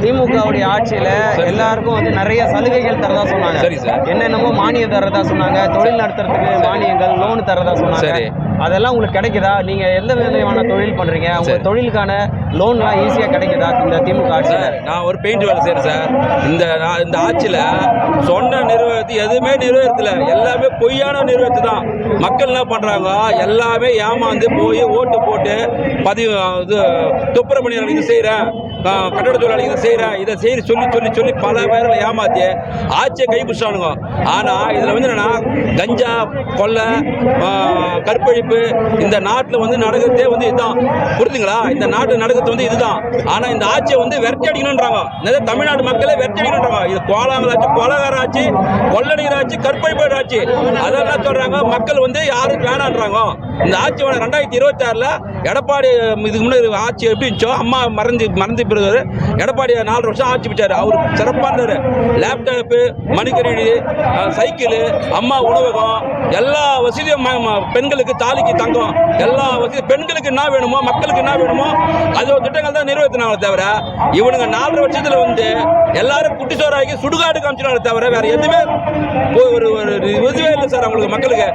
திமுகவுடைய ஆட்சியில எல்லாருக்கும் வந்து நிறைய சலுகைகள் தரதா சொன்னாங்க. சரி சார். என்னென்னமோ மானியம் தரதா சொன்னாங்க, தொழில் நடத்துறதுக்கு மானியங்கள், லோன் தரதா சொன்னாங்க. சரி. அதெல்லாம் உங்களுக்கு கிடைக்குதா? நீங்க எந்த விதமான தொழில் பண்றீங்க? உங்க தொழிலுக்கான லோன்லாம் ஈஸியா கிடைக்குதா இந்த திமுக ஆட்சியில? நான் ஒரு பெயிண்ட் வேலை செய்யறேன் சார். இந்த ஆட்சியில சொன்ன நிறுவனத்தை எதுவுமே நிறைவேற்றல. எல்லாமே பொய்யான நிறுவனத்து தான். மக்கள் என்ன பண்றாங்க, எல்லாமே ஏமாந்து போய் ஓட்டு போட்டு பதிவு துப்புரவு பணியாளர் இது செய்யறேன், கட்டட தொழிலாளி இதை செய்யறேன், இதை செய்ய சொல்லி சொல்லி சொல்லி பல பேர்களை ஏமாத்தி ஆட்சியை கைப்பிடிச்சானுங்க. ஆனா இதுல வந்து என்னன்னா, கஞ்சா கொள்ளை, கற்பழிப்பு இந்த நாட்டில் வந்து நடக்கிறதே வந்து இதுதான். புரியுதுங்களா? இந்த நாட்டில் நடக்கிறது வந்து இதுதான். ஆனா இந்த ஆட்சியை வந்து விரட்டி அடிக்கணும்ன்றாங்க. தமிழ்நாட்டு மக்களை விரட்டி அடிக்கணும்ன்றாங்க. இது கோலாங்கலாச்சு, கொலகார ஆட்சி, கொள்ளநீர் ஆட்சி, கற்பழிப்பு ஆட்சி, அதெல்லாம் சொல்றாங்க. மக்கள் வந்து யாரும் வேணான்றாங்க. இந்த ஆட்சி 2026 எடப்பாடி இதுக்கு முன்னாடி ஆட்சி எப்படி இருந்துச்சோ, அம்மா மறந்து பிறகு எடப்பாடி 4 வருஷம் ஆட்சி பிடிச்சாரு. அவர் சிறப்பாக இருந்தாரு. லேப்டாப்பு, மணிக்கணினி, சைக்கிள், அம்மா உணவகம், எல்லா வசதியும் பெண்களுக்கு தாலிக்கு தங்கம், எல்லா வசதியும் பெண்களுக்கு என்ன வேணுமோ, மக்களுக்கு என்ன வேணுமோ அது ஒரு திட்டங்கள் தான் நிறைவேற்றினாங்க. தவிர இவனுங்க 4 வருஷத்துல வந்து எல்லாரும் குட்டிச்சோராகி சுடுகாடு காமிச்சினாங்க. தவிர வேற எதுவுமே ஒரு இதுவே இல்லை சார் அவங்களுக்கு மக்களுக்கு.